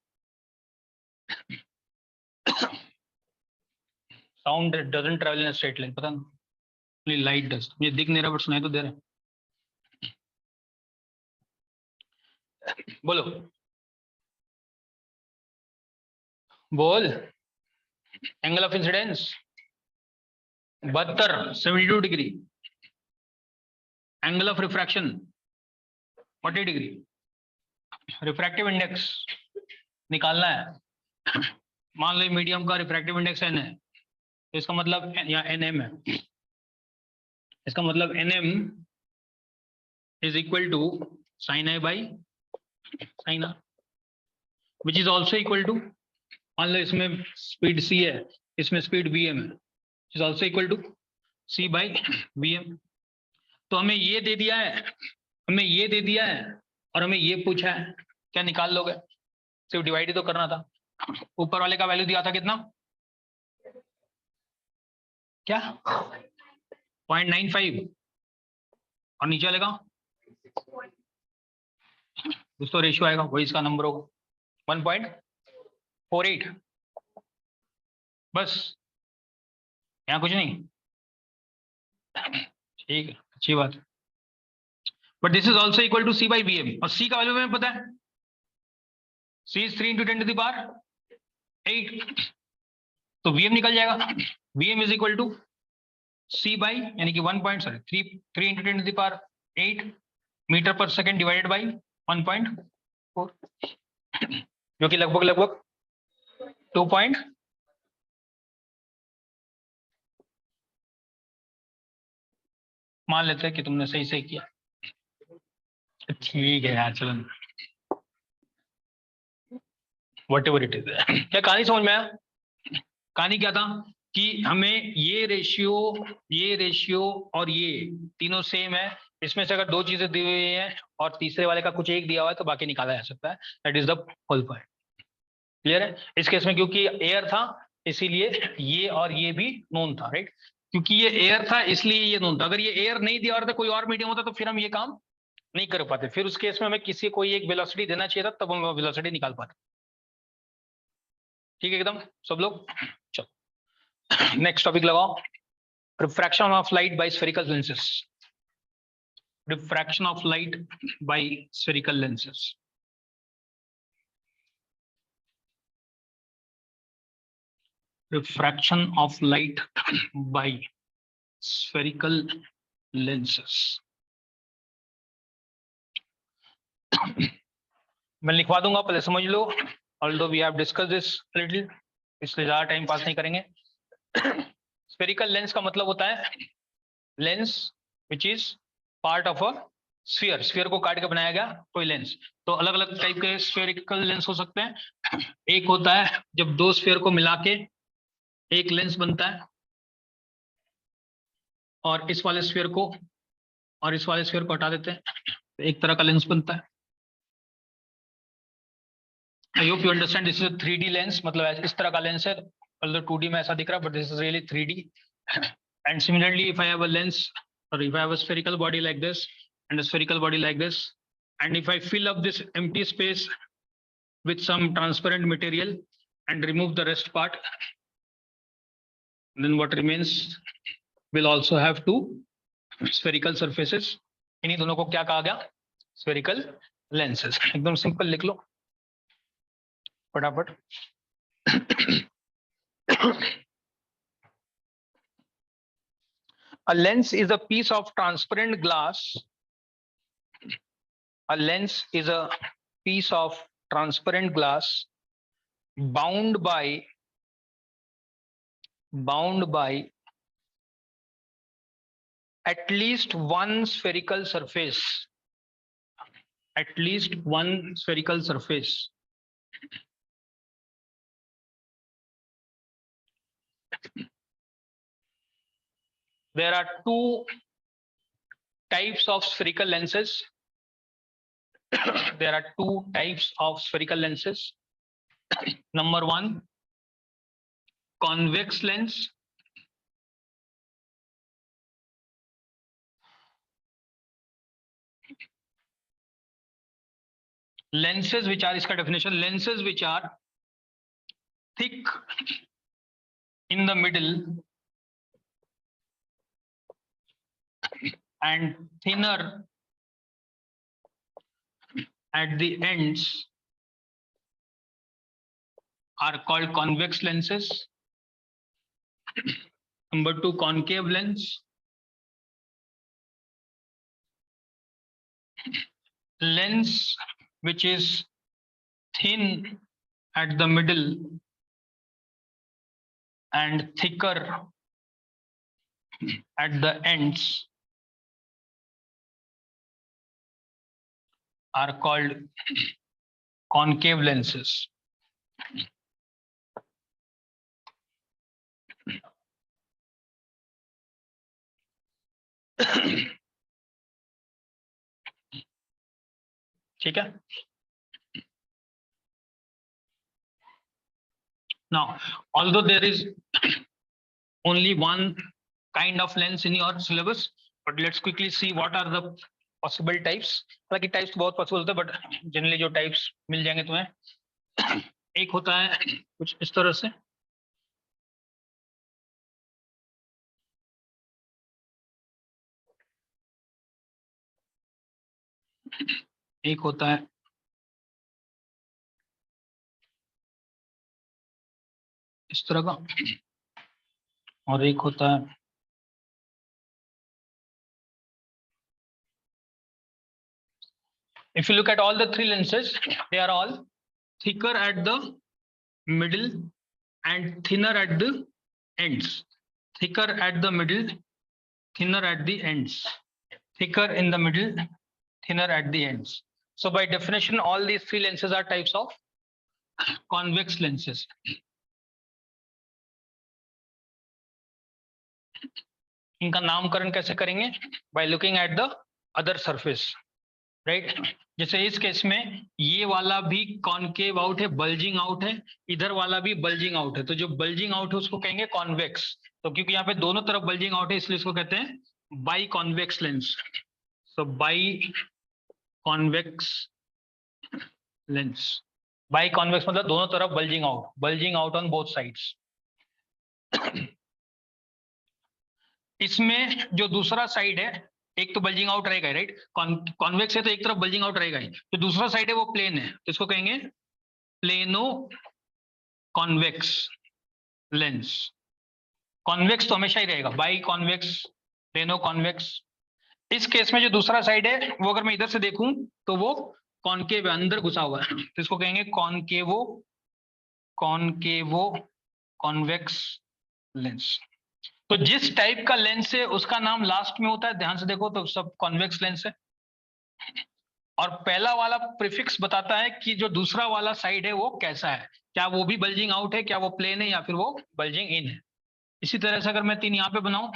Sound doesn't travel in straight line, पता नहीं, लाइट डज. मुझे दिख नहीं रहा बट सुनाई तो दे रहा है. बोलो बोल. Angle of incidence 72, 72 degree. Angle of refraction 40 degree. Refractive index निकालना है. मान लो मीडियम का रिफ्रैक्टिव इंडेक्स n है, तो इसका मतलब यहाँ nm है. इसका मतलब nm is equal to sine a by sine r, which is also equal to, मान लो इसमें स्पीड c है, इसमें स्पीड vm है, is also equal to c by vm. तो हमें ये दे दिया है, और हमें ये पूछा है, क्या निकाल लोगे? सिर्फ डिवाइड ही तो करना था. ऊपर वाले का वैल्यू दिया था कितना? क्या 0.95, और नीचे वाले का कुछ तो रेशियो आएगा, वही इसका नंबर होगा 1.48. बस, यहाँ कुछ नहीं. ठीक है, अच्छी बात. But this is also equal to c by vm, और c का वैल्यू हमें पता है, c इज 3 × 10⁸ तो vm निकल जाएगा. vm is equal to c by, यानी कि 3 × 10⁸ मीटर पर सेकेंड डिवाइडेड बाई 1.4, जो कि लगभग 2. मान लेते हैं कि तुमने सही किया. ठीक है यार, चलो वट एवर इट इज. क्या कहानी समझ में आया? कहानी क्या था कि हमें ये रेशियो और ये तीनों सेम है. इसमें से अगर दो चीजें दी हुई हैं और तीसरे वाले का कुछ एक दिया हुआ है तो बाकी निकाला जा सकता है. That is the whole point. Clear है? इस केस में क्योंकि एयर था इसीलिए ये और ये भी नोन था, राइट? क्योंकि ये एयर था इसलिए ये नोन था. अगर ये एयर नहीं दिया और था, कोई और मीडियम होता तो फिर हम ये काम नहीं कर पाते. फिर उस केस में हमें किसी कोई एक वेलोसिटी देना चाहिए था, तब हम वेलोसिटी निकाल पाते. ठीक है एकदम सब लोग? चलो नेक्स्ट टॉपिक लगाओ, refraction of light by spherical lenses. Refraction of light by spherical lenses. Refraction of light by spherical lenses. मैं लिखवा दूंगा, पहले समझ लो। Although we have discussed this a little, इसलिए ज्यादा टाइम पास नहीं करेंगे। स्फेरिकल लेंस का मतलब होता है lens which is part of a sphere. Sphere को काट के बनाया गया कोई लेंस। तो अलग अलग टाइप के स्फेरिकल लेंस हो सकते हैं। एक होता है जब दो स्फीयर को मिला के एक लेंस बनता है, और इस वाले स्फीयर को और इस वाले स्फीयर को हटा देते हैं तो एक तरह का लेंस बनता है। I hope you understand, this is a 3D lens, मतलब इस तरह का लेंस है। although 2D में ऐसा दिख रहा है, but this is really 3D. And similarly, if I have a lens, or if I have a spherical body like this and a spherical body like this, and if I fill up this empty space with some transparent material and remove the rest part, then what remains will also have two spherical surfaces. इन्हीं दोनों को क्या कहा गया? Spherical lenses. एकदम simple लिख लो फटाफट। A lens is a piece of transparent glass. A lens is a piece of transparent glass bound by at least one spherical surface. At least one spherical surface. There are two types of spherical lenses. There are two types of spherical lenses. Number one, convex lens. Lenses which are, इसका definition, lenses which are thick in the middle and thinner at the ends are called convex lenses. Number two, concave lens. Lens which is thin at the middle and thicker at the ends are called concave lenses. ठीक है? Now, although there is only one kind of lens in your syllabus, but let's quickly see what are the possible types. हालांकि types बहुत possible होते हैं, but generally जो types मिल जाएंगे तुम्हें, एक होता है कुछ इस तरह से, एक होता है इस तरह का, और एक होता है if you look at all the three lenses, they are all thicker at the middle and thinner at the ends. Thicker at the middle, thinner at the ends. Thicker in the middle, thinner at the ends. So by definition, all these three lenses are types of convex lenses. इनका नामकरण कैसे करेंगे? By looking at the other surface, right? जैसे इस case में ये वाला भी कॉनकेव आउट है, बल्जिंग आउट है, इधर वाला भी बल्जिंग आउट है, तो जो बल्जिंग आउट है उसको कहेंगे कॉन्वेक्स। तो क्योंकि यहाँ पे दोनों तरफ बल्जिंग आउट है, इसलिए इसको कहते हैं by convex lens. So by convex lens. By convex मतलब दोनों तरफ bulging out on both sides. इसमें जो दूसरा साइड है, एक तो बल्जिंग आउट रहेगा, राइट? कॉन्वेक्स है तो एक तरफ बल्जिंग आउट रहेगा ही, तो दूसरा साइड है वो प्लेन है, तो इसको कहेंगे प्लेनो कॉन्वेक्स लेंस। कॉन्वेक्स तो हमेशा ही रहेगा, बाई कॉन्वेक्स, प्लेनो कॉन्वेक्स। इस केस में जो दूसरा साइड है वो अगर मैं इधर से देखूं तो वो कॉनकेव अंदर घुसा हुआ है, तो इसको कहेंगे कॉनकेवो कॉन्वेक्स लेंस। तो जिस टाइप का लेंस है उसका नाम लास्ट में होता है, ध्यान से देखो तो सब कॉन्वेक्स लेंस है। और पहला वाला प्रीफिक्स बताता है कि जो दूसरा वाला साइड है वो कैसा है, क्या वो भी बल्जिंग आउट है, क्या वो प्लेन है, या फिर वो बल्जिंग इन है। इसी तरह से अगर मैं 3 यहाँ पे बनाऊं,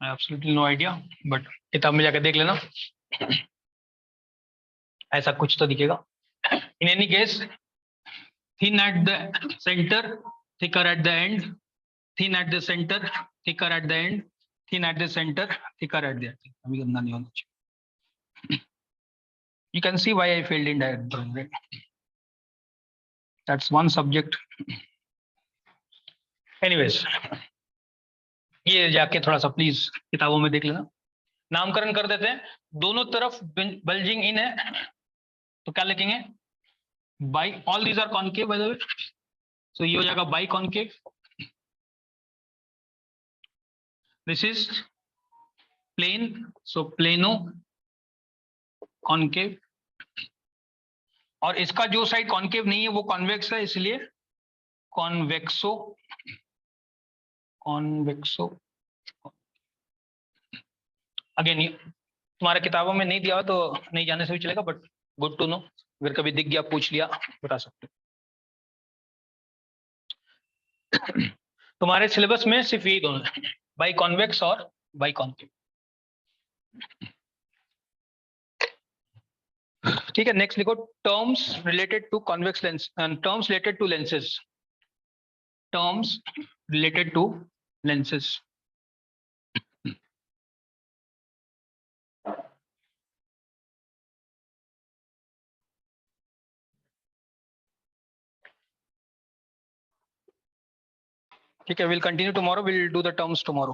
एब्सोल्युटली नो आइडिया, बट किताब में जाकर देख लेना, ऐसा कुछ तो दिखेगा। In any case, thin at the center, thicker at the end, thin at the center, thicker at the end, thin at the center, thicker at the end. अभी गंदा नहीं होना चाहिए। You can see why I failed in diagram, right? That's one subject. Anyways, ये जाके थोड़ा सा please किताबों में देख लेना। नामकरण कर देते हैं, दोनों तरफ बल्जिंग इन है तो क्या लिखेंगे? Bi, all these are concave by the way, so ये हो जाएगा biconcave. This is plane, so planoconcave. और इसका जो साइड कॉन्केव नहीं है वो कॉन्वेक्स है, इसलिए कॉन्वेक्सो कॉन्वेक्सो। अगेन तुम्हारे किताबों में नहीं दिया हो तो नहीं जाने से भी चलेगा, बट गुड टू नो, अगर कभी दिख गया पूछ लिया बता सकते हो। तुम्हारे सिलेबस में सिर्फ यही दोनों है, बाई कॉन्वेक्स और बाई कॉन्केव। ठीक है, नेक्स्ट लिखो, terms related to convex lens, terms related to lenses, terms related to lenses. ठीक है, will continue tomorrow, will do the terms tomorrow.